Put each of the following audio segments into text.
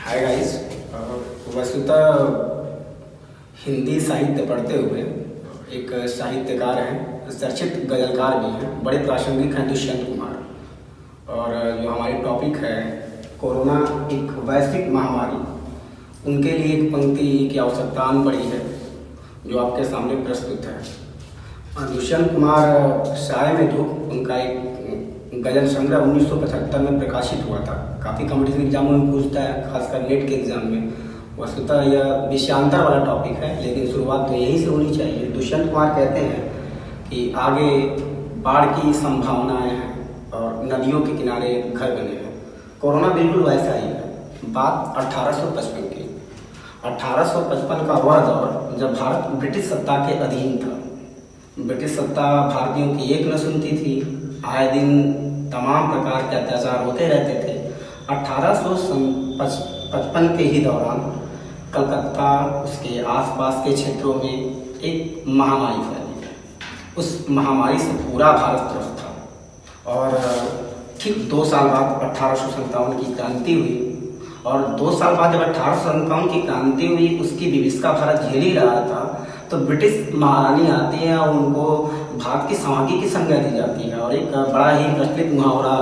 Hi guys. वस्तुतः हिंदी साहित्य पढ़ते हुए एक साहित्यकार हैं, चर्चित गजलकार भी हैं, बड़े प्रासंगिक हैं दुष्यंत कुमार। और जो हमारी टॉपिक है कोरोना एक वैश्विक महामारी, उनके लिए एक पंक्ति की आवश्यकता आन पड़ी है जो आपके सामने प्रस्तुत है। दुष्यंत कुमार साय में जो उनका एक गजल संग्रह 1975 में प्रकाशित हुआ था। काफ़ी कॉम्पिटिशन एग्जामों में पूछता है, खासकर नेट के एग्जाम में। वस्तुतः यह विषयांतर वाला टॉपिक है, लेकिन शुरुआत तो यहीं से होनी चाहिए। दुष्यंत कुमार कहते हैं कि आगे बाढ़ की संभावनाएं हैं और नदियों के किनारे घर बने हैं। कोरोना बिल्कुल वैसा ही है। बात 1855 की। 1855 का वह दौर जब भारत ब्रिटिश सत्ता के अधीन था। ब्रिटिश सत्ता भारतीयों की एक न सुनती थी। आए दिन तमाम प्रकार के अत्याचार होते रहते थे। 1855 के ही दौरान कलकत्ता, उसके आसपास के क्षेत्रों में एक महामारी फैली। उस महामारी से पूरा भारत त्रस्त था। और ठीक 2 साल बाद 1857 की क्रांति हुई। और 2 साल बाद जब 1857 की क्रांति हुई, उसकी विभीषिका भारत झेल ही रहा था, तो ब्रिटिश महारानी आती है और उनको भारत की समाधि की संज्ञा दी जाती है। और एक बड़ा ही प्रचलित मुहावरा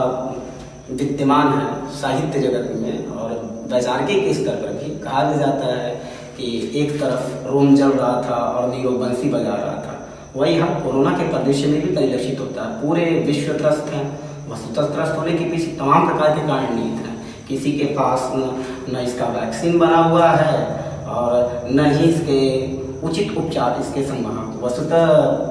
विद्यमान है साहित्य जगत में और वैचारिक स्तर पर भी कहा जाता है कि एक तरफ रोम जल रहा था और नीरो बंसी बजा रहा था। वही हम कोरोना के परिदृश्य में भी परिलक्षित होता है। पूरे विश्व त्रस्त हैं। वस्तुतः त्रस्त होने के पीछे तमाम प्रकार के कारण निहित हैं। किसी के पास न इसका वैक्सीन बना हुआ है और न ही इसके उचित उपचार इसके संभव। वस्तुतः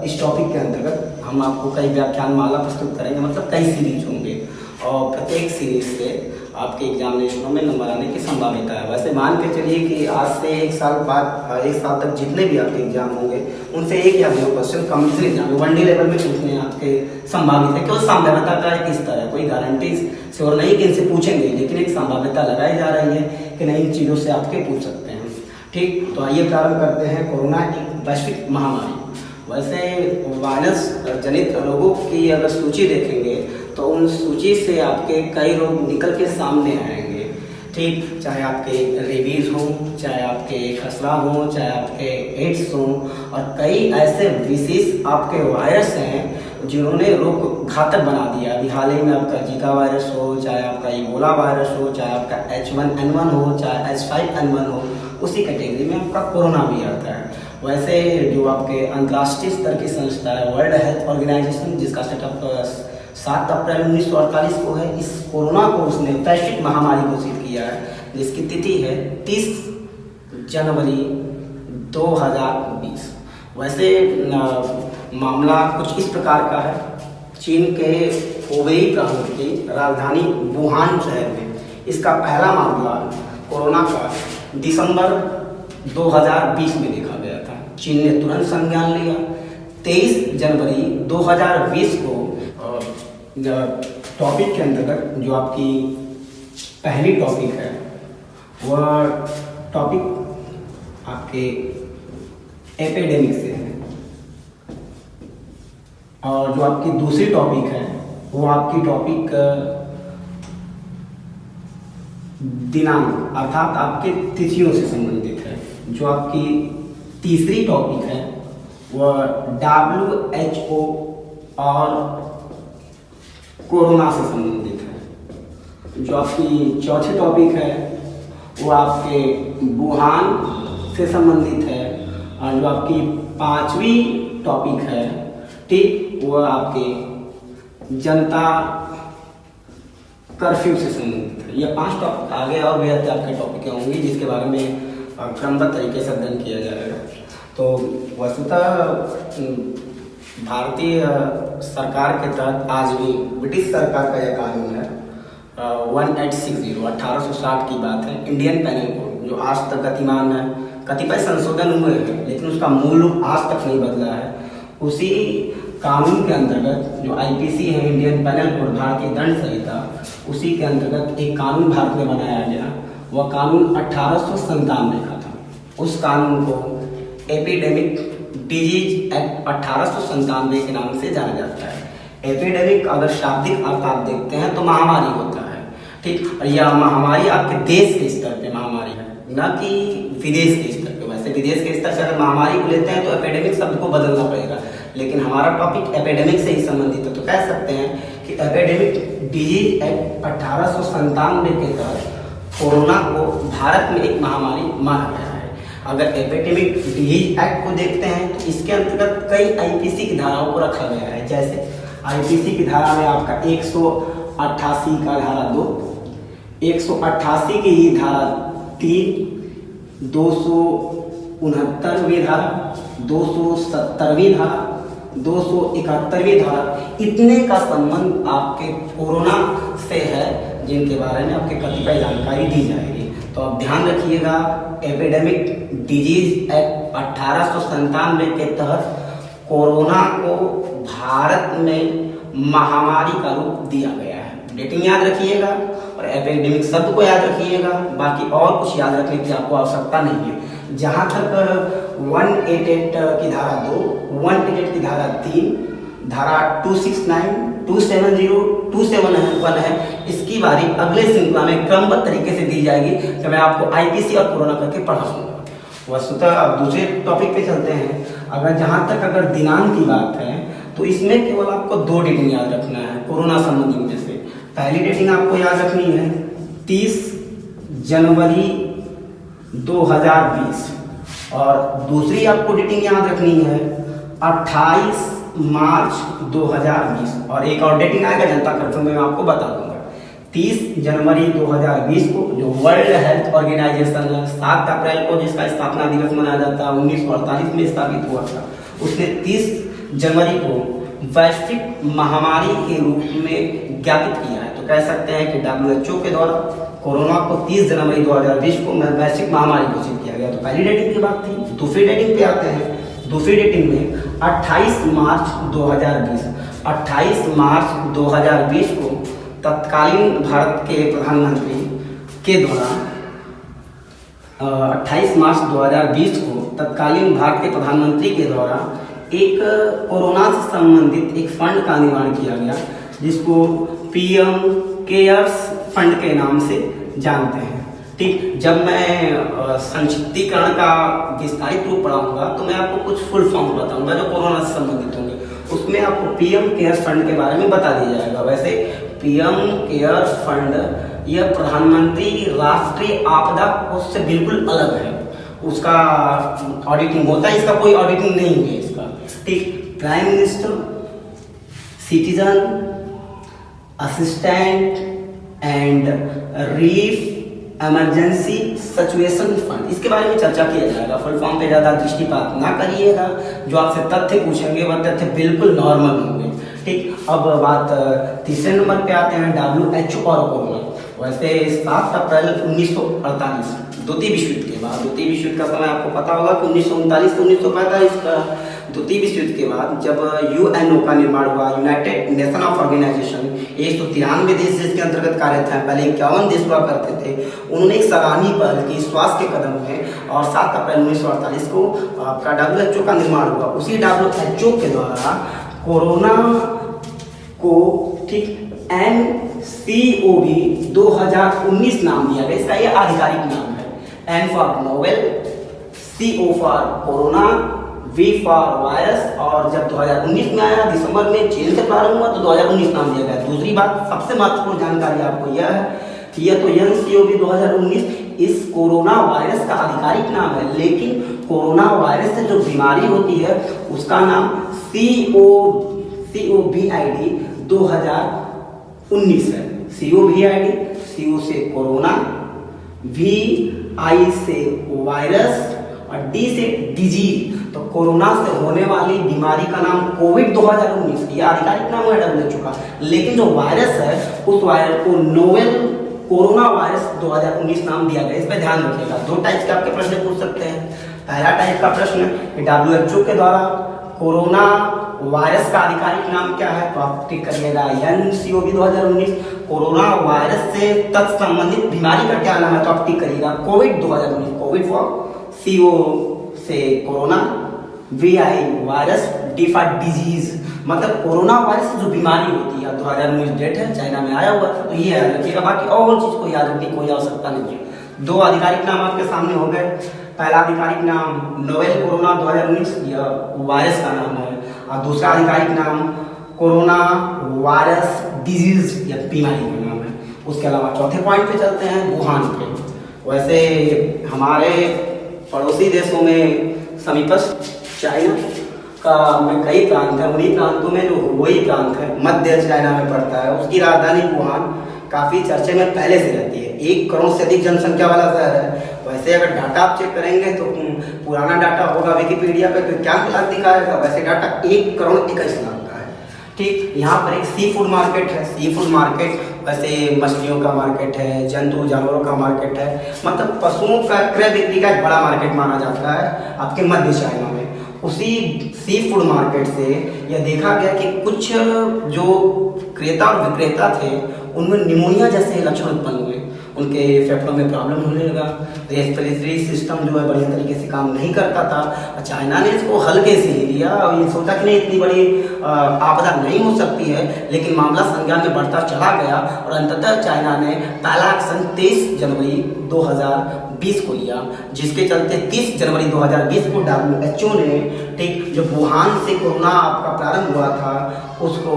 इस टॉपिक के अंतर्गत हम आपको कई व्याख्यान माला प्रस्तुत करेंगे, मतलब कई सीरीज होंगे और प्रत्येक सीरीज से आपके एग्जामिनेशनों में नंबर आने की संभावना है। वैसे मान के चलिए कि आज से 1 साल बाद 1 साल तक जितने भी आपके एग्जाम होंगे उनसे 1 या 2 question competition exam one day level में पूछने आपके संभावित है। क्यों संभाव्यता का है, किस तरह कोई गारंटी श्योर नहीं कि इनसे पूछेंगे, लेकिन एक संभाव्यता लगाई जा रही है कि नहीं इन चीज़ों से आपके पूछ सकते हैं। ठीक, तो आइए प्रारंभ करते हैं। कोरोना एक वैश्विक महामारी। वैसे वायरस जनित रोगों की अगर सूची देखेंगे तो उन सूची से आपके कई रोग निकल के सामने आएंगे। ठीक, चाहे आपके रेबीज हो, चाहे आपके खसरा हो, चाहे आपके एड्स हो, और कई ऐसे विशेष आपके वायरस हैं जिन्होंने रोग को घातक बना दिया। अभी हाल ही में आपका जीका वायरस हो, चाहे आपका इबोला वायरस हो, चाहे आपका H1N1 हो, चाहे H5N1 हो, उसी कैटेगरी में आपका कोरोना भी आता है। वैसे जो आपके अंतर्राष्ट्रीय स्तर की संस्था है वर्ल्ड हेल्थ ऑर्गेनाइजेशन, जिसका सेटअप 7 अप्रैल 1948 को है, इस कोरोना को उसने वैश्विक महामारी घोषित किया है, जिसकी तिथि है 30 जनवरी 2020। वैसे मामला कुछ इस प्रकार का है। चीन के हुबेई प्रांत की राजधानी वुहान शहर में इसका पहला मामला कोरोना का दिसंबर 2020 में देखा गया था। चीन ने तुरंत संज्ञान लिया। 23 जनवरी 2020 को टॉपिक के अंतर्गत जो आपकी पहली टॉपिक है वह टॉपिक आपके एपिडेमिक से है, और जो आपकी दूसरी टॉपिक है वो आपकी टॉपिक दिनांक अर्थात आपके तिथियों से संबंधित है। जो आपकी तीसरी टॉपिक है वह WHO और कोरोना से संबंधित है। जो आपकी चौथी टॉपिक है वो आपके वुहान से संबंधित है। और जो आपकी 5वीं टॉपिक है, ठीक, वो आपके जनता कर्फ्यू से संबंधित है। ये 5 टॉपिक आगे और भी आपके टॉपिक होंगी जिसके बारे में क्रमबद्ध तरीके से अध्ययन किया जाएगा। तो वस्तुतः भारतीय सरकार के तहत आज भी ब्रिटिश सरकार का यह कानून है 1860 1860 की बात है। इंडियन पैनल कोड जो आज तक गतिमान है, कतिपय संशोधन हुए हैं लेकिन उसका मूल रूप आज तक नहीं बदला है। उसी कानून के अंतर्गत जो IPC है, इंडियन पैनल कोड, भारतीय दंड संहिता, उसी के अंतर्गत एक कानून भारत में बनाया गया। वह कानून 1897 का था। उस कानून को एपिडेमिक डिजीज एक्ट 1897 के नाम से जाना जाता है। एपिडेमिक अगर शाब्दिक अर्थ आप देखते हैं तो महामारी होता है, ठीक। और यह महामारी आपके देश के स्तर पे महामारी है, न कि विदेश के स्तर पे। वैसे विदेश के स्तर से अगर महामारी को लेते हैं तो एपिडेमिक शब्द को बदलना पड़ेगा, लेकिन हमारा टॉपिक एपिडेमिक से ही संबंधित है, तो कह सकते हैं कि एपिडेमिक डिजीज एक्ट 1897 के तहत कोरोना को भारत में एक महामारी माना गया है। अगर एपिडेमिक डिजीज एक्ट को देखते हैं तो इसके अंतर्गत कई आईपीसी की धाराओं को रखा गया है। जैसे आईपीसी की धारा में आपका 188 का धारा 2, 188 की ही धारा 3, 269वीं धारा, 270वीं धारा, 271वीं धारा, इतने का संबंध आपके कोरोना से है, जिनके बारे में आपके कतिपय जानकारी दी जाएगी। तो आप ध्यान रखिएगा, एपिडेमिक डिजीज एक्ट 1897 के तहत कोरोना को भारत में महामारी का रूप दिया गया है। डेटिंग याद रखिएगा और एपिडेमिक शब्द को याद रखिएगा, बाकी और कुछ याद रखने की आपको आवश्यकता नहीं है। जहाँ तक 188 की धारा 2, 188 की धारा 3, धारा 269, 270, 271 है, इसकी बारी अगले श्रृंखला में क्रमबद्ध तरीके से दी जाएगी, तो मैं आपको आईपीसी और कोरोना करके पढ़ाऊंगा। वस्तुतः अब दूसरे टॉपिक पे चलते हैं। अगर दिनांक की बात है तो इसमें केवल आपको 2 डेटिंग याद रखना है कोरोना संबंधी में से। पहली डेटिंग आपको याद रखनी है 30 जनवरी 2020 और दूसरी आपको डेटिंग याद रखनी है 28 मार्च 2020। और एक और डेटिंग आएगा जनता कर्फ्यू में, मैं आपको बता दूंगा। 30 जनवरी 2020 को जो वर्ल्ड हेल्थ ऑर्गेनाइजेशन है, 7 अप्रैल को जिसका स्थापना दिवस मनाया जाता है, 1948 में स्थापित हुआ था, उसने 30 जनवरी को वैश्विक महामारी के रूप में ज्ञापित किया है। तो कह सकते हैं कि WHO के द्वारा कोरोना को 30 जनवरी 2020 को वैश्विक महामारी घोषित किया गया। तो पहली डेटिंग की बात थी। दूसरी डेटिंग पे आते हैं। दूसरी डेटिंग में 28 मार्च 2020, 28 मार्च 2020 को तत्कालीन भारत के प्रधानमंत्री के द्वारा 28 मार्च 2020 को तत्कालीन भारत के प्रधानमंत्री के द्वारा एक कोरोना से संबंधित एक फंड का निर्माण किया गया, जिसको PM केयर्स फंड के नाम से जानते हैं। ठीक, जब मैं संक्षिप्तीकरण का विस्तारित रूप पढ़ाऊंगा तो मैं आपको कुछ फुल फॉर्म बताऊंगा जो कोरोना से संबंधित होंगे, उसमें आपको PM केयर्स फंड के बारे में बता दिया जाएगा। वैसे PM केयर्स फंड यह प्रधानमंत्री राष्ट्रीय आपदा कोष से बिल्कुल अलग है। उसका ऑडिटिंग होता है, इसका कोई ऑडिटिंग नहीं है इसका। ठीक, prime minister citizen assistant and relief emergency situation fund, इसके बारे में चर्चा किया जाएगा। फुल फॉर्म पे ज्यादा दृष्टिपात ना करिएगा, जो आपसे तथ्य पूछेंगे वह तथ्य बिल्कुल नॉर्मल होंगे। ठीक, अब बात तीसरे नंबर पे आते हैं WHO और कोरोना। वैसे 7 अप्रैल 1948 द्वितीय विश्व युद्ध के बाद, द्वितीय विश्व युद्ध का समय आपको पता होगा कि 1939 से 1945 का, द्वितीय विश्व युद्ध के बाद जब UNO का निर्माण हुआ, यूनाइटेड नेशन ऑफ ऑर्गेनाइजेशन, 193 देश जिसके अंतर्गत कार्यरत हैं, पहले 51 देश हुआ करते थे, उन्होंने एक सराहनीय पहल की स्वास्थ्य के कदम में और 7 अप्रैल 1948 को आपका WHO का निर्माण हुआ। उसी WHO के द्वारा कोरोना को ठीक NCOV 2019 नाम दिया गया। इसका यह आधिकारिक नाम है। N for novel, CO for corona, V for virus. और जब 2019 में आया, दिसंबर में चीन से प्रारंभ हुआ, तो 2019 नाम दिया गया। दूसरी बात, सबसे महत्वपूर्ण जानकारी आपको यह है कि यह तो NCOV 2019 इस कोरोना वायरस का आधिकारिक नाम है, लेकिन कोरोना वायरस से जो बीमारी होती है उसका नाम COVID 2019 है। COVID, CO से कोरोना, VI से वायरस और D से डिजीज। तो कोरोना से होने वाली बीमारी का नाम कोविड 2019, यह आधिकारिक नाम है WHO का। लेकिन जो वायरस है उस वायरस को नोवेल कोरोना वायरस 2019 नाम दिया गया। इस पर ध्यान रखिएगा। 2 टाइप के आपके प्रश्न पूछ सकते हैं। पहला टाइप का प्रश्न WHO के द्वारा कोरोना वायरस का आधिकारिक नाम क्या है, तो आप टिक करिएगा NCOV 2019। कोरोना वायरस से तत्संबंधित बीमारी का क्या नाम है, तो आप टिक करिएगा कोविड 2019। कोविड फॉर, CO से corona, VI virus, D for disease. मतलब कोरोना वायरस जो बीमारी होती है, 2019 डेट है, चाइना में आया हुआ था, तो ये याद रखिएगा। बाकी और चीज़ को याद रखने की कोई आवश्यकता नहीं है। 2 आधिकारिक नाम आपके सामने हो गए। पहला आधिकारिक नाम नोवेल कोरोना 2019 या वायरस का नाम है, और दूसरा आधिकारिक नाम कोरोना वायरस डिजीज या बीमारी का नाम है। उसके अलावा चौथे पॉइंट पे चलते हैं, वुहान पे। वैसे हमारे पड़ोसी देशों में समीपस्थ चाइना का में कई प्रांत हैं, उन्हीं प्रांतों में जो हुबेई प्रांत है, मध्य चाइना में पड़ता है, उसकी राजधानी वुहान काफ़ी चर्चे में पहले से रहती है। 1 करोड़ से अधिक जनसंख्या वाला शहर है। वैसे अगर डाटा आप चेक करेंगे तो पुराना डाटा होगा विकिपीडिया पे तो 51 लाख दिखाएगा, वैसे डाटा 1 करोड़ 21 लाख का है। ठीक, यहाँ पर एक सी फूड मार्केट है। सी फूड मार्केट वैसे मछलियों का मार्केट है, जंतु जानवरों का मार्केट है, मतलब पशुओं का क्रय बिक्री का एक बड़ा मार्केट माना जाता है आपके मध्य चाइना में। उसी सी फूड मार्केट से यह देखा गया कि कुछ जो क्रेता और विक्रेता थे उनमें निमोनिया जैसे लक्षण उत्पन्न हुए, उनके फेफड़ों में प्रॉब्लम होने लगा, रेस्पिरेटरी सिस्टम जो है बढ़िया तरीके से काम नहीं करता था। चाइना ने इसको हल्के से ही लिया और ये सोचा कि नहीं इतनी बड़ी आपदा नहीं हो सकती है, लेकिन मामला संज्ञान में बढ़ता चला गया और अंततः चाइना ने पहला एक्शन 23 जनवरी 2020 को लिया, जिसके चलते 30 जनवरी 2020 को WHO ने ठीक जो वुहान से कोरोना आपका प्रारंभ हुआ था उसको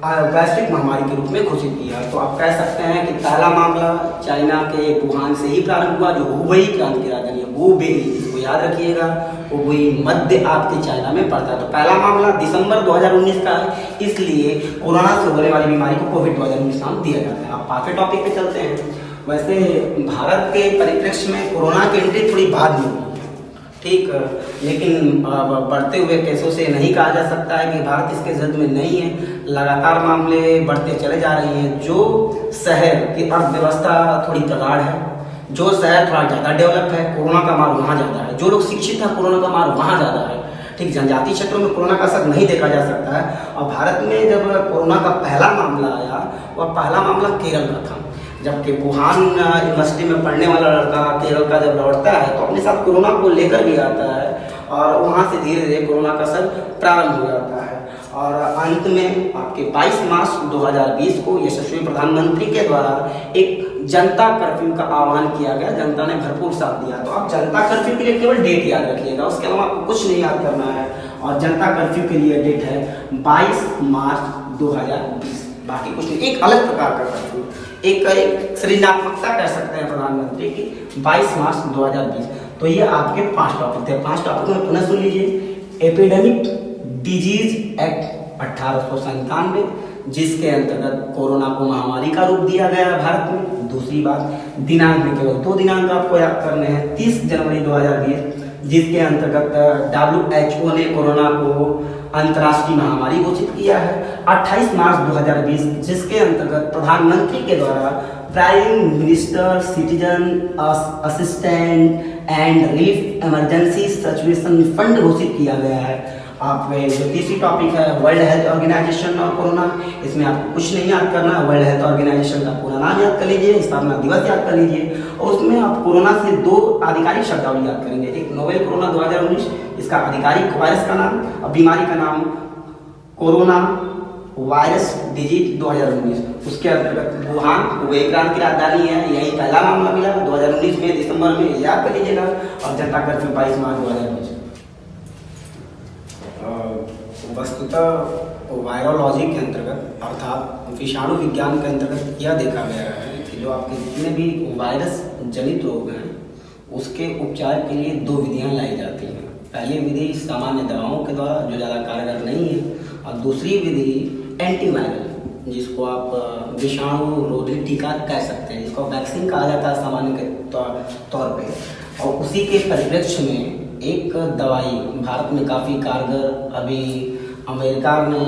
वैश्विक महामारी के रूप में घोषित किया। तो आप कह सकते हैं कि पहला मामला चाइना के वुहान से ही प्रारंभ हुआ, जो हुबेई प्रांत की राजधानी है हुबेई, इसको याद रखिएगा, हुबेई मध्य आपके चाइना में पड़ता है। तो पहला मामला दिसंबर 2019 का है, इसलिए कोरोना से होने वाली बीमारी को कोविड 2019 नाम दिया जाता है। आप पांचवें टॉपिक पे चलते हैं। वैसे भारत के परिप्रेक्ष्य में कोरोना की एंट्री थोड़ी बाद में हुई, ठीक, लेकिन बढ़ते हुए केसों से नहीं कहा जा सकता है कि भारत इसके जद में नहीं है। लगातार मामले बढ़ते चले जा रहे हैं। जो शहर की अर्थव्यवस्था थोड़ी प्रगाढ़ है, जो शहर थोड़ा ज़्यादा डेवलप है, कोरोना का मार वहाँ ज़्यादा है। जो लोग शिक्षित हैं, कोरोना का मार वहाँ ज़्यादा है। ठीक, जनजातीय क्षेत्रों में कोरोना का असर नहीं देखा जा सकता है। और भारत में जब कोरोना का पहला मामला आया, वह पहला मामला केरल का था, जबकि वुहान यूनिवर्सिटी में पढ़ने वाला लड़का केरल का जब लौटता है तो अपने साथ कोरोना को लेकर भी आता है और वहाँ से धीरे धीरे कोरोना का असर प्रारंभ हो जाता है। और अंत में आपके 22 मार्च 2020 को यशस्वी प्रधानमंत्री के द्वारा एक जनता कर्फ्यू का आह्वान किया गया। जनता ने भरपूर साथ दिया। तो आप जनता कर्फ्यू के लिए केवल डेट याद रखिएगा, उसके अलावा आपको कुछ नहीं याद करना है। और जनता कर्फ्यू के लिए डेट है 22 मार्च 2020, बाकी कुछ नहीं। एक अलग प्रकार का कर्फ्यू, एक सृजनात्मकता कर सकते हैं प्रधानमंत्री की, 22 मार्च 2020। तो ये आपके 5 टॉपिक थे। 5 टॉपिक में पुनः सुन लीजिए। एपिडेमिक डिजीज एक्ट 1897, जिसके अंतर्गत कोरोना को महामारी का रूप दिया गया है भारत में। दूसरी बात, दिनांक में केवल 2 दिनांक आपको याद करने हैं। 30 जनवरी 2020, जिसके अंतर्गत WHO ने कोरोना को अंतर्राष्ट्रीय महामारी घोषित किया है। 28 मार्च 2020, जिसके अंतर्गत प्रधानमंत्री के द्वारा prime minister citizen assistant and relief emergency situation fund घोषित किया गया है। आप जो तीसरी टॉपिक है वर्ल्ड हेल्थ ऑर्गेनाइजेशन और कोरोना, इसमें आपको कुछ नहीं याद करना है। वर्ल्ड हेल्थ ऑर्गेनाइजेशन का पूरा नाम याद कर लीजिए, स्थापना दिवस याद कर लीजिए, और उसमें आप कोरोना से 2 आधिकारिक शब्दावली याद करेंगे। एक नोवेल कोरोना 2019, इसका आधिकारिक वायरस का नाम और बीमारी का नाम कोरोना वायरस डिजीज 2019। उसके अंतर्गत वुहान हुबेई प्रांत की राजधानी है, यही पहला मामला मिला 2019 में दिसंबर में, याद कर लीजिएगा। और जनता कर्फ्यू 22 मार्च 2020। वस्तुतः वायरोलॉजी के अंतर्गत अर्थात विषाणु विज्ञान के अंतर्गत यह देखा गया है कि जो आपके जितने भी वायरस जनित रोग हैं उसके उपचार के लिए 2 विधियां लाई जाती हैं। पहली विधि सामान्य दवाओं के द्वारा जो ज़्यादा कारगर नहीं है, और दूसरी विधि एंटीवायरल, जिसको आप विषाणु रोधी टीका कह सकते हैं, जिसको वैक्सीन कहा जाता है सामान्य के तौर पे। और उसी के परिप्रेक्ष्य में एक दवाई भारत में काफ़ी कारगर, अभी अमेरिका ने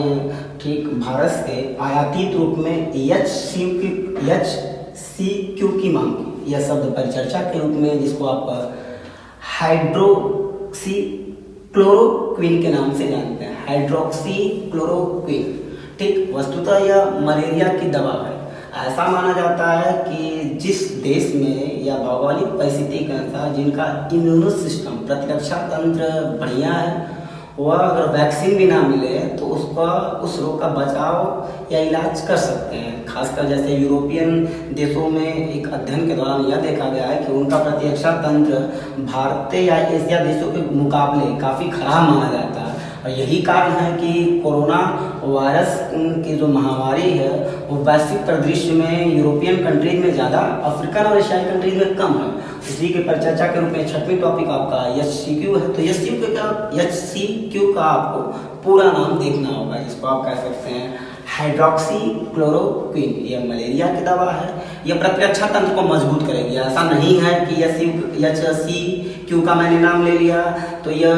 ठीक भारत से आयातित रूप में HCQ की मांग की, यह शब्द परिचर्चा के रूप में, जिसको आप हाइड्रोक्सी क्लोरोक्विन के नाम से जानते हैं, हाइड्रोक्सी क्लोरोक्विन। ठीक, वस्तुतः यह मलेरिया की दवा है। ऐसा माना जाता है कि जिस देश में या भौगोलिक परिस्थिति के अनुसार जिनका इम्यूनो सिस्टम प्रतिरक्षा तंत्र बढ़िया है, वह अगर वैक्सीन भी ना मिले तो उसका उस रोग का बचाव या इलाज कर सकते हैं। खासकर जैसे यूरोपियन देशों में एक अध्ययन के दौरान यह देखा गया है कि उनका प्रतिरक्षा तंत्र भारतीय या एशिया देशों के मुकाबले काफ़ी खराब माना जाता है। और यही कारण है कि कोरोना वायरस की जो महामारी है वो वैश्विक परिदृश्य में यूरोपियन कंट्रीज में ज़्यादा, अफ्रीकन और एशियाई कंट्रीज में कम है। इसी के परिचर्चा के रूप में 6वां टॉपिक आपका HCQ है। तो HCQ का आपको पूरा नाम देखना होगा। इसको आप कह सकते हैं हाइड्रोक्सी क्लोरोक्विन। यह मलेरिया की दवा है। यह प्रतिरक्षा तंत्र को मजबूत करेगी। ऐसा नहीं है कि HCQ का मैंने नाम ले लिया तो यह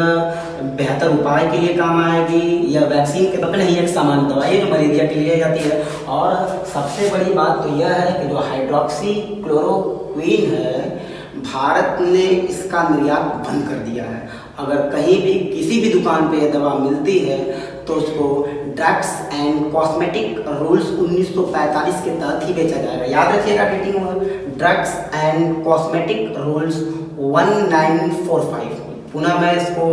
बेहतर उपाय के लिए काम आएगी, या वैक्सीन के तौर नहीं, एक सामान्य दवा है जो मलेरिया के लिए जाती है। और सबसे बड़ी बात तो यह है कि जो हाइड्रोक्सी क्लोरोक्विन है, भारत ने इसका निर्यात बंद कर दिया है। अगर कहीं भी किसी भी दुकान पे यह दवा मिलती है तो उसको ड्रग्स एंड कॉस्मेटिक रूल्स 1945 के तहत ही बेचा जाएगा। याद रखिएगा डेटिंग में, ड्रग्स एंड कॉस्मेटिक रूल्स 1945। पुनः मैं इसको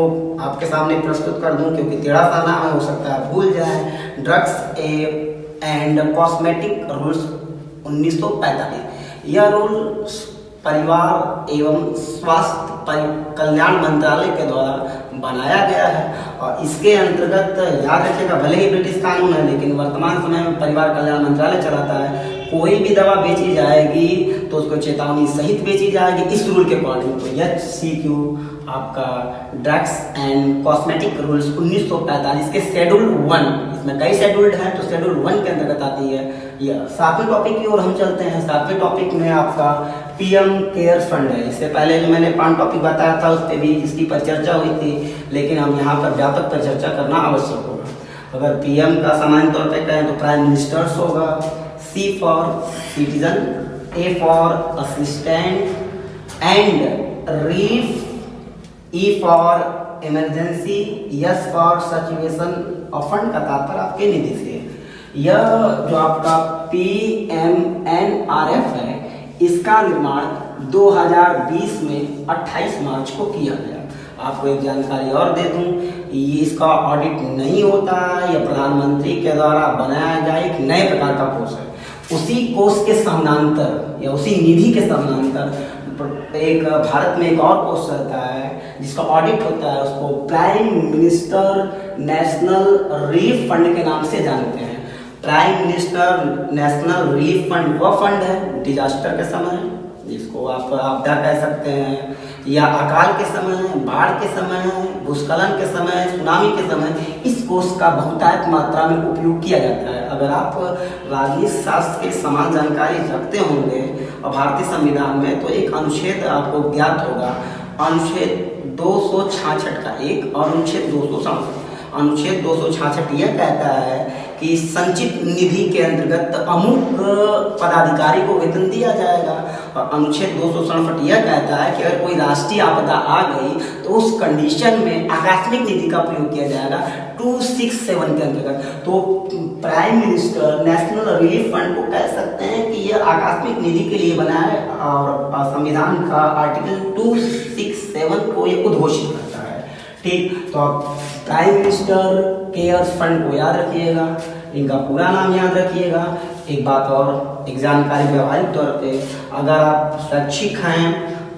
आपके सामने प्रस्तुत कर दूं क्योंकि टेढ़ा सा नाम है, हो सकता है भूल जाए। Drugs and cosmetic rules 1945। यह रूल परिवार एवं स्वास्थ्य कल्याण मंत्रालय के द्वारा बनाया गया है और इसके अंतर्गत याद रखिएगा, भले ही ब्रिटिश कानून है लेकिन वर्तमान समय में परिवार कल्याण मंत्रालय चलाता है। कोई भी दवा बेची जाएगी तो उसको चेतावनी सहित बेची जाएगी इस रूल के अकॉर्डिंग। तो HCQ आपका ड्रग्स एंड कॉस्मेटिक रूल्स 1945 के शेड्यूल 1, इसमें कई शेड्यूल्ड हैं तो शेड्यूल 1 के अंतर्गत आती है। यह 7वें टॉपिक की ओर हम चलते हैं। 7वें टॉपिक में आपका PM केयर फंड है। इससे पहले जो मैंने 5 टॉपिक बताया था उस पर भी इसकी परिचर्चा हुई थी, लेकिन हम यहाँ पर व्यापक परिचर्चा करना आवश्यक होगा। अगर PM का सामान्य तौर पर कहें तो प्राइम मिनिस्टर्स होगा, C for citizen, A for assistant and relief, E for emergency, S for situation और फंड का तात्पर्य आपके निधि से। यह जो आपका PMNRF है इसका निर्माण 2020 में 28 मार्च को किया गया। आपको एक जानकारी और दे दूं, ये इसका ऑडिट नहीं होता है, यह प्रधानमंत्री के द्वारा बनाया गया एक नए प्रकार का कोष है। उसी कोष के समानांतर या उसी निधि के समानांतर एक भारत में एक और कोष रहता है जिसका ऑडिट होता है, उसको prime minister national relief fund के नाम से जानते हैं। Prime minister national relief fund वह फंड है डिजास्टर के समय, जिसको आप आपदा कह सकते हैं, या अकाल के समय, बाढ़ के समय, भूस्खलन के समय, सुनामी के समय इस कोष का बहुतायत मात्रा में उपयोग किया जाता है। अगर आप राजनीति शास्त्र के समान जानकारी रखते होंगे और भारतीय संविधान में तो एक अनुच्छेद आपको ज्ञात होगा, अनुच्छेद 266 का एक और अनुच्छेद 267। अनुच्छेद 266 यह कहता है कि संचित निधि के अंतर्गत अमुक पदाधिकारी को वेतन दिया जाएगा, और अनुच्छेद 267 यह कहता है कि अगर कोई राष्ट्रीय आपदा आ गई तो उस कंडीशन में आकस्मिक निधि का प्रयोग किया जाएगा 267 के अंतर्गत। तो prime minister national relief fund को कह सकते हैं कि यह आकस्मिक निधि के लिए बना है और संविधान का आर्टिकल 267 को यह उद्घोषित करता है। ठीक, तो प्राइम मिनिस्टर केयर फंड को याद रखिएगा, इनका पूरा नाम याद रखिएगा। एक बात और, एक जानकारी व्यवहारिक तौर पे, अगर आप शैक्षिक हैं,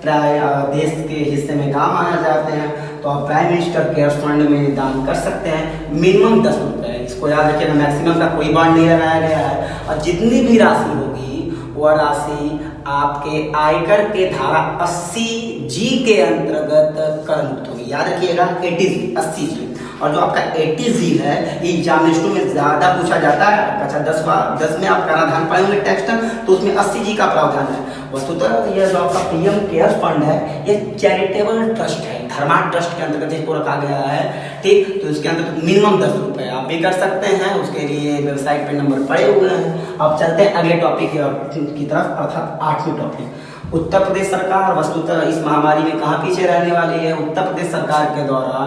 प्राय देश के हिस्से में काम आना चाहते हैं तो आप प्राइम मिनिस्टर केयर फंड में दान कर सकते हैं, मिनिमम 10 रुपये। इसको याद रखिएगा, मैक्सिमम का कोई बांड नहीं लगाया गया है, और जितनी भी राशि होगी वह राशि आपके आयकर के धारा 80G के अंतर्गत कर मुक्त होगी। याद रखिएगा 80G। और जो आपका 80G है ये एग्जामिनेशन में ज़्यादा पूछा जाता है। अच्छा 10 में आप कराधान पाए होंगे टैक्स टर्म, तो उसमें 80G का प्रावधान है। वस्तुतः यह जो आपका PM केयर फंड है ये चैरिटेबल ट्रस्ट है, धर्मार्थ ट्रस्ट के अंतर्गत इसको रखा गया है। ठीक, तो इसके अंतर्गत मिनिमम 10 रुपये आप भी कर सकते हैं, उसके लिए वेबसाइट पे नंबर पड़े हुए हैं। अब चलते हैं अगले टॉपिक की तरफ, अर्थात 8वें टॉपिक। उत्तर प्रदेश सरकार वस्तुतः इस महामारी में कहाँ पीछे रहने वाली है। उत्तर प्रदेश सरकार के द्वारा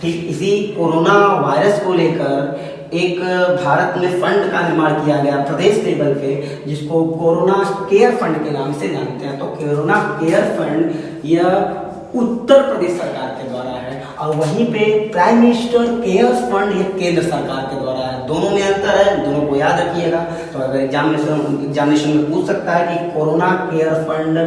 ठीक इसी कोरोना वायरस को लेकर एक भारत में फंड का निर्माण किया गया प्रदेश लेवल पे, जिसको कोरोना केयर फंड के नाम से जानते हैं। तो कोरोना केयर फंड यह उत्तर प्रदेश सरकार के द्वारा है और वहीं पे प्राइम मिनिस्टर केयर्स फंड ये केंद्र सरकार के द्वारा है। दोनों में अंतर है, दोनों को याद रखिएगा। तो अगर एग्जामिनेशन में पूछ सकता है कि कोरोना केयर फंड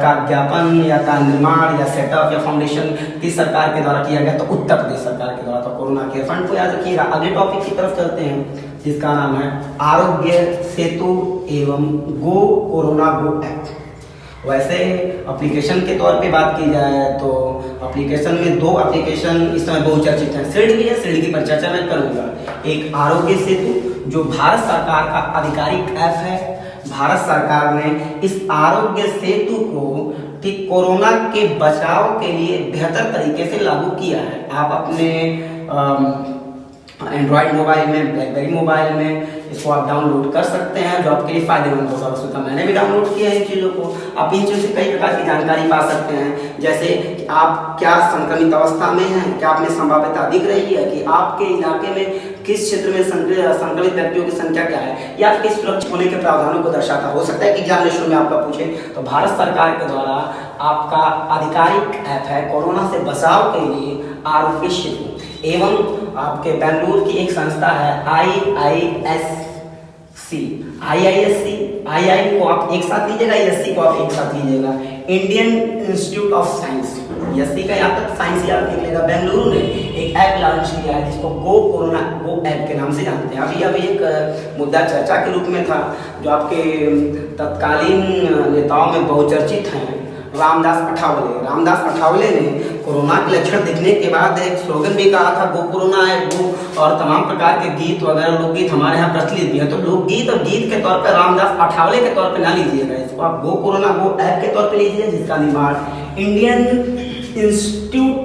का ज्ञापन या का निर्माण या सेटअप या फाउंडेशन किस सरकार के द्वारा किया गया, तो उत्तर प्रदेश सरकार के द्वारा। तो कोरोना केयर फंड को याद रखिएगा। अगले टॉपिक की तरफ चलते हैं जिसका नाम है आरोग्य सेतु एवं गो कोरोना गो ऐप। वैसे एप्लीकेशन के तौर पे बात की जाए तो एप्लीकेशन में दो एप्लीकेशन इस समय बहुचर्चित हैं। सिडगी है, सिडगी पर चर्चा मैं करूंगा। एक आरोग्य सेतु जो भारत सरकार का आधिकारिक ऐप है। भारत सरकार ने इस आरोग्य सेतु को ठीक कोरोना के बचाव के लिए बेहतर तरीके से लागू किया है। आप अपने एंड्रॉयड मोबाइल में, ब्लैकबेरी मोबाइल में इसको आप डाउनलोड कर सकते हैं, जो आपके लिए फायदेमंद होगा। उसका मैंने भी डाउनलोड किया है इन चीज़ों को। आप इन चीज़ों से कई प्रकार की जानकारी पा सकते हैं, जैसे कि आप क्या संक्रमित अवस्था में हैं, क्या आप में संभाव्यता दिख रही है कि आपके इलाके में किस क्षेत्र में संक्रमित व्यक्तियों की संख्या क्या है, या आपके सुरक्षित होने के प्रावधानों को दर्शाता। हो सकता है कि एग्जामिनेशन में आपका पूछे। तो भारत सरकार के द्वारा आपका आधिकारिक ऐप है कोरोना से बचाव के लिए आरोग्य सेतु। एवं आपके बेंगलुरु की एक संस्था है आई को आप एक साथ लीजिएगा, एससी को आप एक साथ लीजिएगा, Indian institute of science. SC का यहाँ तक साइंस याद निकलेगा। बेंगलुरु ने एक ऐप लॉन्च किया है जिसको गो कोरोना गो ऐप के नाम से जानते हैं। अभी एक मुद्दा चर्चा के रूप में था, जो आपके तत्कालीन नेताओं में बहुचर्चित हैं, रामदास अठावले ने कोरोना के लक्षण दिखने के बाद एक स्लोगन भी कहा था, गो कोरोना है गो, और तमाम प्रकार के गीत वगैरह लोकगीत हमारे यहाँ प्रचलित भी है। तो लोकगीत और गीत के तौर पर रामदास अठावले के तौर पर ना लीजिएगा, इसको आप गो कोरोना गो ऐप के तौर पर लीजिए, जिसका निर्माण Indian institute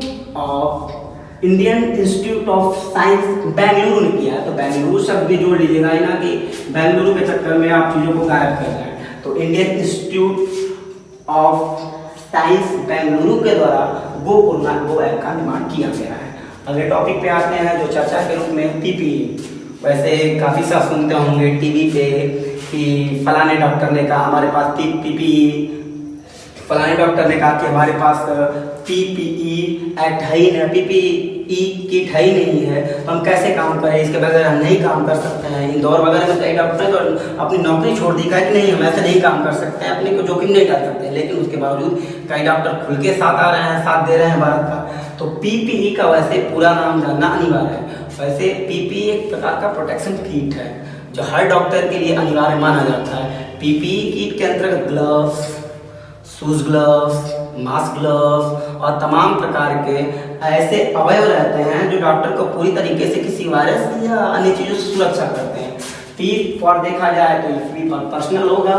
of science Bengaluru ने किया है। तो बेंगलुरु शब्द भी जोड़ लीजिएगा ना कि बेंगलुरु के चक्कर में आप चीज़ों को गायब कर रहे हैं। तो Indian institute of science Bengaluru के द्वारा गो कोरोना गो ऐप का निर्माण किया गया है। अगले टॉपिक पे आते हैं जो चर्चा के रूप में पीपीई। वैसे काफ़ी सब सुनते होंगे टीवी पे कि फलाने डॉक्टर ने कहा हमारे पास पीपीई, फलाने डॉक्टर ने कहा कि हमारे पास पीपीई एक्ट है ही नहीं, पीपीई किट है ही नहीं है, तो हम कैसे काम करें, इसके बगैर हम नहीं काम कर सकते हैं। इंदौर वगैरह में कई डॉक्टर ने तो अपनी नौकरी छोड़ दी, कहा कि नहीं हम ऐसे नहीं काम कर सकते हैं, अपने को जोखिम नहीं डाल सकते। लेकिन उसके बावजूद कई डॉक्टर खुल के साथ आ रहे हैं, साथ दे रहे हैं भारत का। तो पीपीई का वैसे पूरा नाम जानना अनिवार्य है। वैसे पीपीई एक प्रकार का प्रोटेक्शन किट है जो हर डॉक्टर के लिए अनिवार्य माना जाता है। पीपीई किट के अंतर्गत gloves, shoes gloves, mask gloves और तमाम प्रकार के ऐसे अवयव रहते हैं जो डॉक्टर को पूरी तरीके से किसी वायरस या अन्य चीज़ों से सुरक्षा करते हैं। पी फॉर देखा जाए तो पी फॉर पर्सनल होगा,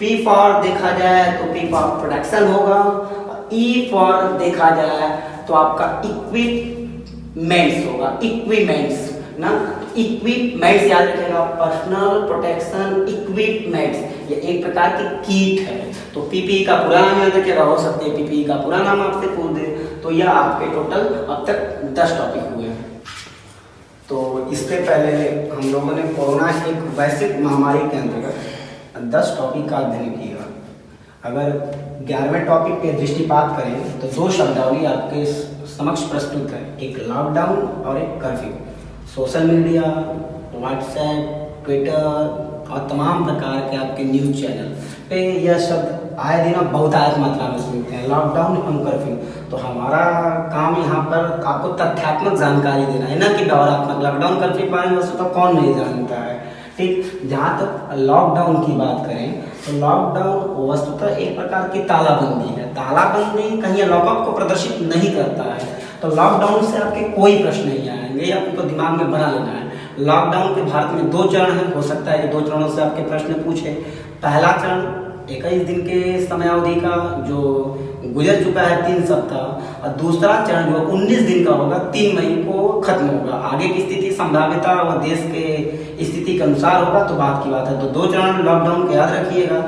पी फॉर देखा जाए तो पी फॉर प्रोटेक्शन होगा, ई फॉर देखा जाए तो आपका इक्विपमेंट्स होगा, इक्विपमेंट्स ना, इक्विपमेंट्स याद रखिएगा, पर्सनल प्रोटेक्शन इक्विपमेंट्स, ये एक प्रकार की किट है। तो पीपीई का पूरा नाम याद रखिएगा, हो सकते हैं पीपीई का पूरा नाम आपसे पूछ दे। तो यह आपके टोटल अब तक 10 टॉपिक हुए। तो इससे पहले हम लोगों ने कोरोना एक वैश्विक महामारी के अंतर्गत 10 टॉपिक का अध्ययन किया। अगर 11वें टॉपिक पे दृष्टिपात करें तो 2 शब्दावली आपके समक्ष प्रस्तुत है, एक लॉकडाउन और एक curfew. Social media, WhatsApp, Twitter और तमाम प्रकार के आपके न्यूज चैनल पे यह शब्द आए दिन अब बहुत आयत मात्रा में सुनते हैं, लॉकडाउन एवं कर्फ्यू। तो हमारा काम यहाँ पर आपको तथ्यात्मक जानकारी देना है, ना कि डरात्मक। लॉकडाउन कर्फ्यू के बारे में वस्तु तो कौन नहीं जानता है, ठीक। जहाँ तक लॉकडाउन की बात करें तो लॉकडाउन वस्तुतः एक प्रकार की तालाबंदी है। तालाबंदी कहीं लॉकअप को प्रदर्शित नहीं करता है। तो लॉकडाउन से आपके कोई प्रश्न नहीं आएंगे, आपको दिमाग में बना लेना है। लॉकडाउन के भारत में 2 चरण हैं, हो सकता है कि 2 चरणों से आपके प्रश्न पूछे। पहला चरण 21 दिन के समयावधि का जो गुजर चुका है 3 सप्ताह, और दूसरा चरण जो 19 दिन का होगा 3 मई को खत्म होगा। आगे की स्थिति संभाव्यता व देश के स्थिति के अनुसार होगा तो बात की बात है। तो 2 चरण लॉकडाउन के याद रखिएगा।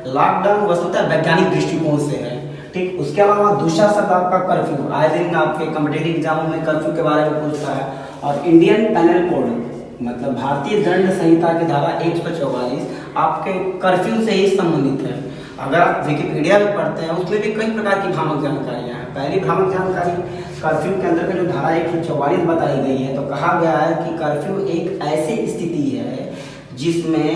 लॉकडाउन वस्तुतः वैज्ञानिक दृष्टिकोण से है, ठीक। उसके अलावा दूसरा शब्द आपका कर्फ्यू, आए दिन आपके कॉम्पिटेटिव एग्जामों में कर्फ्यू के बारे में पूछता है। और इंडियन पेनल कोड मतलब भारतीय दंड संहिता की धारा 144 आपके कर्फ्यू से ही संबंधित है। अगर आप विकिपीडिया में पढ़ते हैं उसमें भी कई प्रकार की भ्रामक जानकारियाँ हैं। पहली भ्रामक जानकारी कर्फ्यू के अंदर में जो धारा 144 बताई गई है, तो कहा गया है कि कर्फ्यू एक ऐसी स्थिति है जिसमें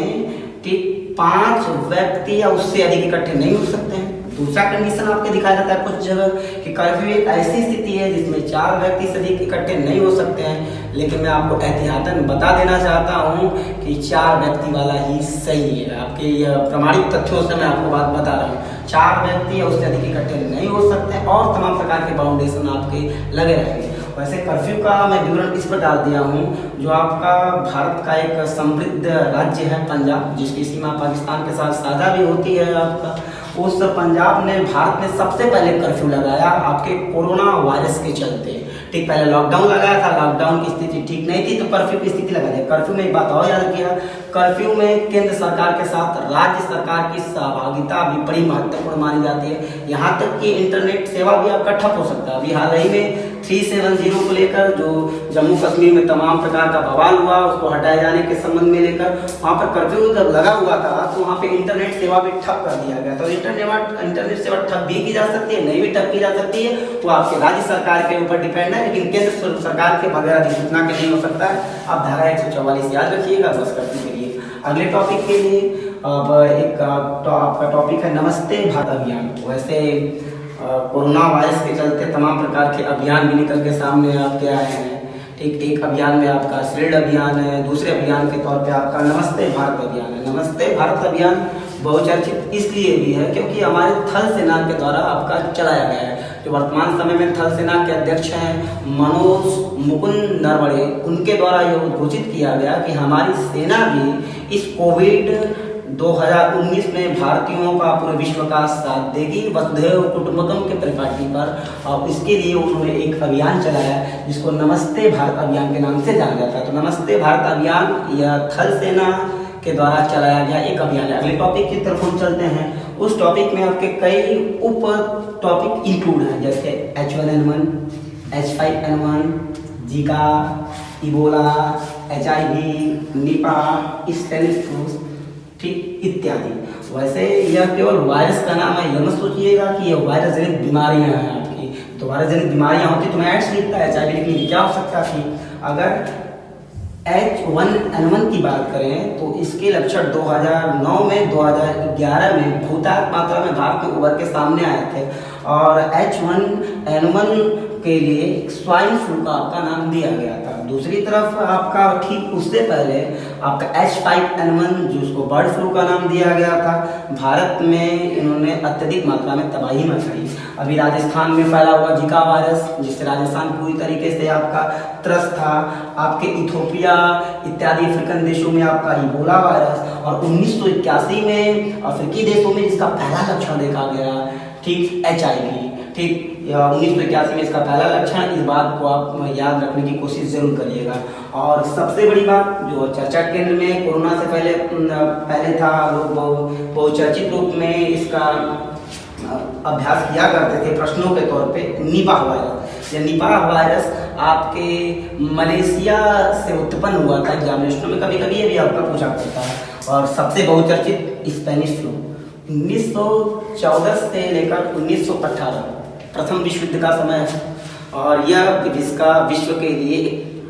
ठीक 5 व्यक्ति या उससे अधिक इकट्ठे नहीं हो सकते हैं। दूसरा कंडीशन आपके दिखाया जाता है कुछ जगह कि कर्फ्यू एक ऐसी स्थिति है जिसमें 4 व्यक्ति से अधिक इकट्ठे नहीं हो सकते हैं, लेकिन मैं आपको एहतियातन बता देना चाहता हूं कि 4 व्यक्ति वाला ही सही है। आपके प्रमाणिक तथ्यों से मैं आपको बात बता रहा हूँ। 4 व्यक्ति या उससे अधिक इकट्ठे नहीं हो सकते और तमाम प्रकार के बाउंडेशन आपके लगे रहेंगे। वैसे कर्फ्यू का मैं विवरण इस प्रकार दिया हूँ, जो आपका भारत का एक समृद्ध राज्य है पंजाब, जिसकी सीमा पाकिस्तान के साथ साझा भी होती है आपका, उस पंजाब ने भारत में सबसे पहले कर्फ्यू लगाया आपके कोरोना वायरस के चलते। ठीक, पहले लॉकडाउन लगाया था, लॉकडाउन की स्थिति ठीक नहीं थी तो कर्फ्यू की स्थिति लगा दी। कर्फ्यू में एक बात और याद किया, कर्फ्यू में केंद्र सरकार के साथ राज्य सरकार की सहभागिता भी बड़ी महत्वपूर्ण मानी जाती है। यहाँ तक कि इंटरनेट सेवा भी आपका ठप हो सकता है। अभी हाल ही में 370 को लेकर जो जम्मू कश्मीर में तमाम प्रकार का बवाल हुआ, उसको हटाए जाने के संबंध में लेकर वहाँ पर कर्फ्यू जब लगा हुआ था तो वहाँ पे इंटरनेट सेवा भी ठप कर दिया गया। तो इंटरनेट सेवा ठप भी की जा सकती है, नहीं भी ठप की जा सकती है, वो आपके राज्य सरकार के ऊपर डिपेंड है, लेकिन केंद्र सरकार के बगैर अधिसूचना के नहीं हो सकता है। आप धारा 144 याद रखिएगा बस कर्फ्यू के लिए। अगले टॉपिक के लिए अब एक आपका टॉपिक है नमस्ते भारत अभियान। वैसे कोरोना वायरस के चलते तमाम प्रकार के अभियान भी निकल के सामने आपके आए हैं। एक अभियान में आपका शील्ड अभियान है, दूसरे अभियान के तौर पे आपका नमस्ते भारत अभियान है। नमस्ते भारत अभियान बहुचर्चित इसलिए भी है क्योंकि हमारे थल सेना के द्वारा आपका चलाया गया है। जो वर्तमान समय में थल सेना के अध्यक्ष हैं मनोज मुकुंद नरवणे, उनके द्वारा यह घोषित किया गया कि हमारी सेना भी इस कोविड 2019 में भारतीयों का पूरे विश्व का साथ देगी वसुधैव कुटुंबकम के परिपाटी पर, और इसके लिए उन्होंने एक अभियान चलाया जिसको नमस्ते भारत अभियान के नाम से जाना जाता है। तो नमस्ते भारत अभियान यह थल सेना के द्वारा चलाया गया एक अभियान है। अगले टॉपिक की तरफ हम चलते हैं। उस टॉपिक में आपके कई उप टॉपिक इंक्लूड हैं, जैसे H1N1, H5N1, Zika, Ebola, HIV, Nipah, Spanish flu, ठीक, इत्यादि। वैसे यह केवल वायरस का नाम है, यह मत सोचिएगा कि यह वायरस जनित बीमारियां हैं आपकी। तो वायरस जनित बीमारियां होती तो मैं एड्स लिखता है, HIV लिखने की क्या आवश्यकता थी। अगर H1N1 की बात करें तो इसके लक्षण 2009 में 2011 में भूतात्मक मात्रा में भारत में उभर के सामने आए थे, और H1N1 के लिए स्वाइन फ्लू का आपका नाम दिया गया था। दूसरी तरफ आपका ठीक उससे पहले आपका H5N1 जिसको बर्ड फ्लू का नाम दिया गया था, भारत में इन्होंने अत्यधिक मात्रा में तबाही मचाई। अभी राजस्थान में फैला हुआ जीका वायरस, जिससे राजस्थान पूरी तरीके से आपका त्रस्त था। आपके इथोपिया इत्यादि अफ्रीकन देशों में आपका इबोला वायरस, और 1981 में अफ्रीकी देशों में जिसका पहला लक्षण देखा गया, ठीक, HIV। ठीक, 1981 में इसका पहला लक्षण। इस बात को आप याद रखने की कोशिश जरूर करिएगा। और सबसे बड़ी बात जो चर्चा केंद्र में कोरोना से पहले था, लोग बहुचर्चित रूप में इसका अभ्यास किया करते थे प्रश्नों के तौर पे, निपाह वायरस। यह निपाह वायरस आपके मलेशिया से उत्पन्न हुआ था। एग्जामिनेशनों में कभी कभी ये भी आपका पूछा करता है। और सबसे बहुचर्चित स्पेनिश फ्लू 1914 से लेकर 1918 प्रथम विश्व युद्ध का समय है, और यह इसका विश्व के लिए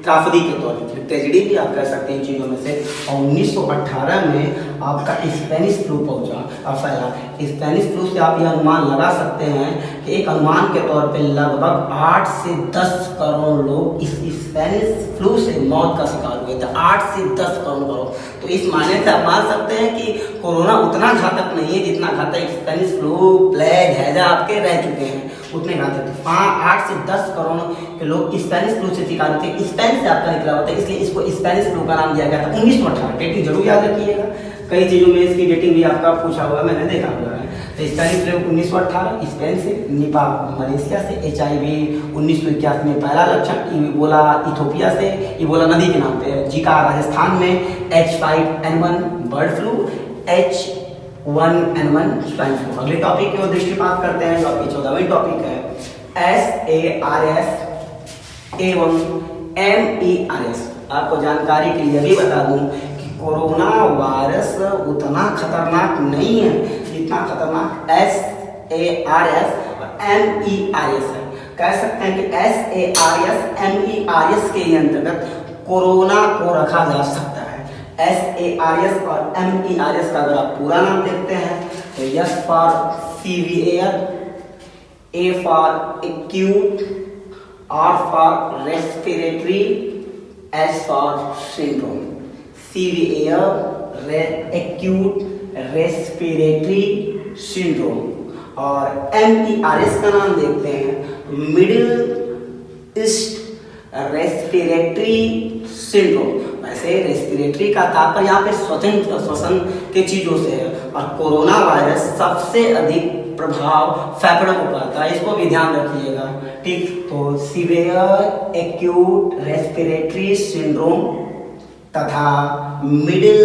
त्रासदी के तौर पर ट्रेजेडी भी आप कह सकते हैं इन चीज़ों में से। और 1918 में आपका स्पेनिश फ्लू पहुंचा फैला। स्पेनिश फ्लू से आप यह अनुमान लगा सकते हैं कि एक अनुमान के तौर पे लगभग 8 से 10 करोड़ लोग इस स्पेनिश फ्लू से मौत का शिकार हुए थे। 8 से 10 करोड़। तो इस मायने से आप मान सकते हैं कि कोरोना उतना घातक नहीं है जितना घातक स्पेनिश फ्लू, प्लेग, हैजा आपके रह चुके हैं, उतने घातक। 8 से 10 करोड़ के लोग स्पेनिश फ्लू से शिकार होते हैं। स्पेन से आपका निकला होता है, इसलिए इसको स्पेनिश फ्लू का नाम दिया गया था। 1918 डेटिंग जरूर याद रखिएगा, कई चीज़ों में इसकी डेटिंग भी आपका पूछा हुआ मैंने देखा हुआ है। तो स्पेनिश फ्लू 1918 स्पेन से, निपा मलेशिया से, HIV 1981 में पहला लक्षण, इबोला इथोपिया से, इबोला नदी के नाम पे, जीका राजस्थान में, H5N1 bird flu, H1N1 swine flu. अगले टॉपिक की ओर दृष्टिपात करते हैं, जो आपकी 14वीं टॉपिक है SARS एवं MERS। आपको जानकारी के लिए भी बता दूं कि कोरोना वायरस उतना खतरनाक नहीं है कितना खतरनाक SARS और MERS है। कह सकते हैं कि SARS MERS के अंतर्गत कोरोना को रखा जा सकता है। SARS और MERS का अगर आप पूरा नाम देखते हैं तो S for severe, A for acute, R for respiratory, S for syndrome. Severe, acute, respiratory syndrome. और MERS का नाम देखते हैं मिडिल ईस्ट रेस्पिरेटरी सिंड्रोम। वैसे रेस्पिरेटरी का तात्पर्य यहाँ पे श्वसन के चीजों से है और कोरोना वायरस सबसे अधिक प्रभाव फेफड़ों को करता है, इसको भी ध्यान रखिएगा। ठीक, तो सीवियर एक्यूट रेस्पिरेटरी सिंड्रोम तथा मिडिल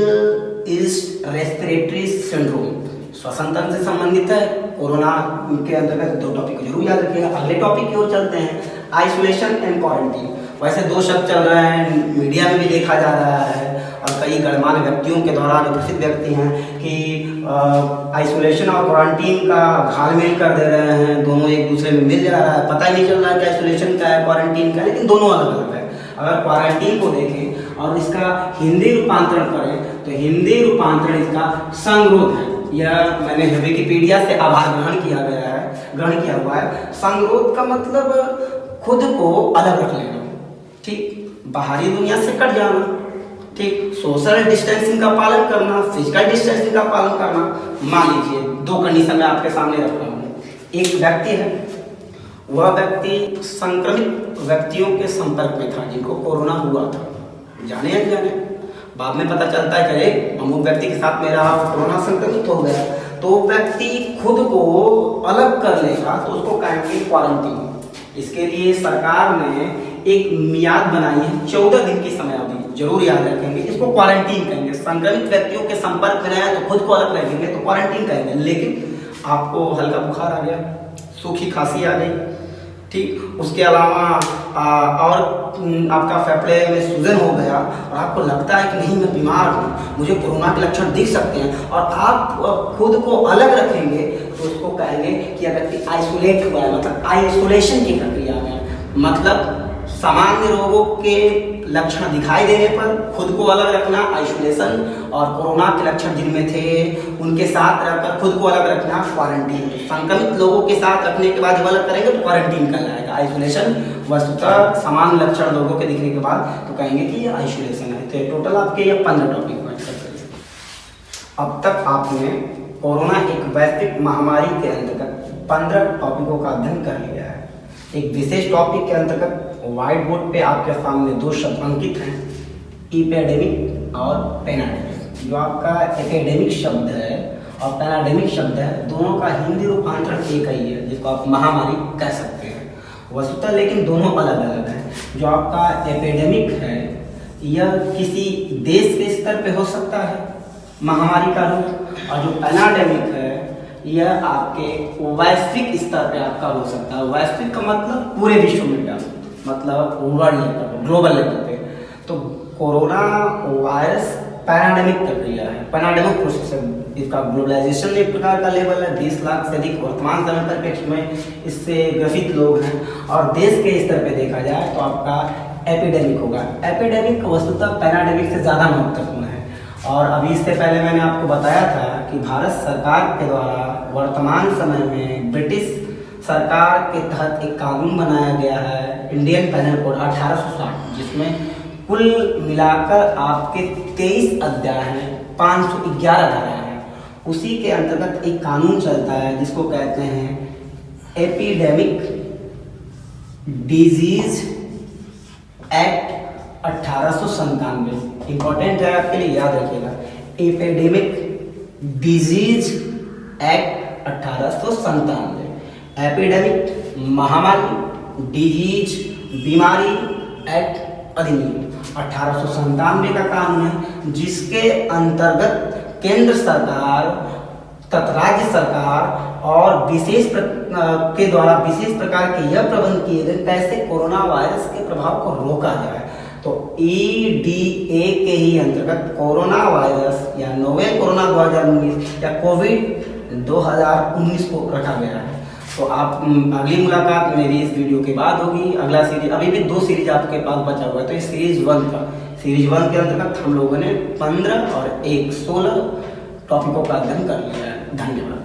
ईस्ट रेस्पिरेटरी सिंड्रोम श्वसन तंत्र से संबंधित है। कोरोना के अंतर्गत दो टॉपिक जरूर याद रखिएगा। अगले टॉपिक की ओर चलते हैं, आइसोलेशन एंड क्वारंटीन। वैसे दो शब्द चल रहे हैं, मीडिया में भी देखा जा रहा है और कई गणमान्य व्यक्तियों के द्वारा, जो प्रसिद्ध व्यक्ति हैं, कि आइसोलेशन और क्वारंटीन का घालमेल कर दे रहे हैं। दोनों एक दूसरे में मिल जा रहा है, पता ही नहीं चल रहा है कि आइसोलेशन क्या है, क्वारंटीन का, लेकिन दोनों अलग अलग है। अगर क्वारंटीन को देखें और इसका हिंदी रूपांतरण करें तो हिंदी रूपांतरण इसका संगरोध है। यह मैंने विकिपीडिया से आभार ग्रहण किया हुआ है। संगरोध का मतलब खुद को अलग रख लेना, ठीक, बाहरी दुनिया से कट जाना, ठीक, सोशल डिस्टेंसिंग का पालन करना, फिजिकल डिस्टेंसिंग का पालन करना। मान लीजिए दो कंडीशन मैं आपके सामने रख रहा हूँ। एक व्यक्ति है, वह व्यक्ति संक्रमित व्यक्तियों के संपर्क में था जिनको कोरोना हुआ था, जाने अनजाने। बाद में पता चलता है कि अरे अमुक व्यक्ति के साथ मेरा कोरोना संक्रमित हो गया, तो व्यक्ति खुद को अलग कर लेगा तो उसको कहेंगे क्वारंटीन। इसके लिए सरकार ने एक मियाद बनाई है, 14 दिन की समयावधि, जरूर याद रखेंगे। इसको क्वारंटीन कहेंगे। संक्रमित व्यक्तियों के संपर्क में आया तो खुद को अलग रखेंगे तो क्वारंटीन कहेंगे। लेकिन आपको हल्का बुखार आ गया, सूखी खांसी आ गई, ठीक, उसके अलावा और आपका फेफड़े में सूजन हो गया और आपको लगता है कि नहीं मैं बीमार हूँ, मुझे कोरोना के लक्षण दिख सकते हैं, और आप खुद को अलग रखेंगे तो उसको कहेंगे कि व्यक्ति आइसोलेट हुआ है, मतलब आइसोलेशन की प्रक्रिया में। मतलब सामान्य रोगों के लक्षण दिखाई देने पर खुद को अलग रखना आइसोलेशन, और कोरोना के लक्षण जिनमें थे उनके साथ रहकर खुद को अलग रखना क्वारंटीन। संक्रमित लोगों के साथ रखने के बाद जब अलग करेंगे तो क्वारंटीन कहलाएगा। आइसोलेशन वस्तुतः सामान्य लक्षण लोगों के दिखने के बाद तो कहेंगे कि ये आइसोलेशन है। तो टोटल आपके ये 15 टॉपिक हुए। अब तक आपने कोरोना एक वैश्विक महामारी के अंतर्गत 15 टॉपिकों का अध्ययन कर लिया है। एक विशेष टॉपिक के अंतर्गत व्हाइट बोर्ड पे आपके सामने दो शब्द अंकित हैं, इपेडेमिक और पेनाडेमिक। जो आपका एपिडेमिक शब्द है और पेनाडेमिक शब्द है, दोनों का हिंदी रूपांतरण एक ही है, जिसको आप महामारी कह सकते हैं वस्तुतः, लेकिन दोनों अलग अलग हैं। जो आपका एपिडेमिक है यह किसी देश के स्तर पे हो सकता है महामारी का रूप, और जो पेनाडेमिक है यह आपके वैश्विक स्तर पे आपका हो सकता है। वैश्विक का मतलब पूरे विश्व में का, मतलब वर्ल्ड लेवल, ग्लोबल लेवल पे। तो कोरोना वायरस पैराडेमिक प्रक्रिया है, पैराडेमिक प्रोसेस है। इसका ग्लोबलाइजेशन एक प्रकार का लेवल है। 20 लाख से अधिक वर्तमान समय परिप्रेक्ष्य में इससे ग्रसित लोग हैं, और देश के स्तर पे देखा जाए तो आपका एपिडेमिक होगा। एपिडेमिक वस्तुतः पैराडेमिक से ज़्यादा महत्वपूर्ण है। और अभी इससे पहले मैंने आपको बताया था कि भारत सरकार के द्वारा वर्तमान समय में ब्रिटिश सरकार के तहत एक कानून बनाया गया है, इंडियन पेनल कोड 1860, जिसमें कुल मिलाकर आपके 23 अध्याय हैं, 511 धाराएं हैं। उसी के अंतर्गत एक कानून चलता है जिसको कहते हैं एपिडेमिक डिजीज एक्ट 1897। इंपॉर्टेंट है आपके लिए, याद रखिएगा, एपिडेमिक डिजीज एक्ट 1897। एपिडेमिक महामारी, डिजीज बीमारी एक्ट अधिनियम 1897 का कानून है, जिसके अंतर्गत केंद्र सरकार तथा राज्य सरकार और विशेष के द्वारा विशेष प्रकार के यह प्रबंध किए गए कैसे कोरोना वायरस के प्रभाव को रोका जाए। तो EDA के ही अंतर्गत कोरोना वायरस या नोवेल कोरोना 2019 या कोविड 2019 को रखा गया है। तो आप अगली मुलाकात मेरी इस वीडियो के बाद होगी। अगला सीरीज, अभी भी 2 सीरीज आपके पास बचा हुआ है, तो ये सीरीज 1 था। सीरीज 1 के अंतर्गत हम लोगों ने 15 और 1 16 टॉपिकों का अध्ययन कर लिया है। धन्यवाद।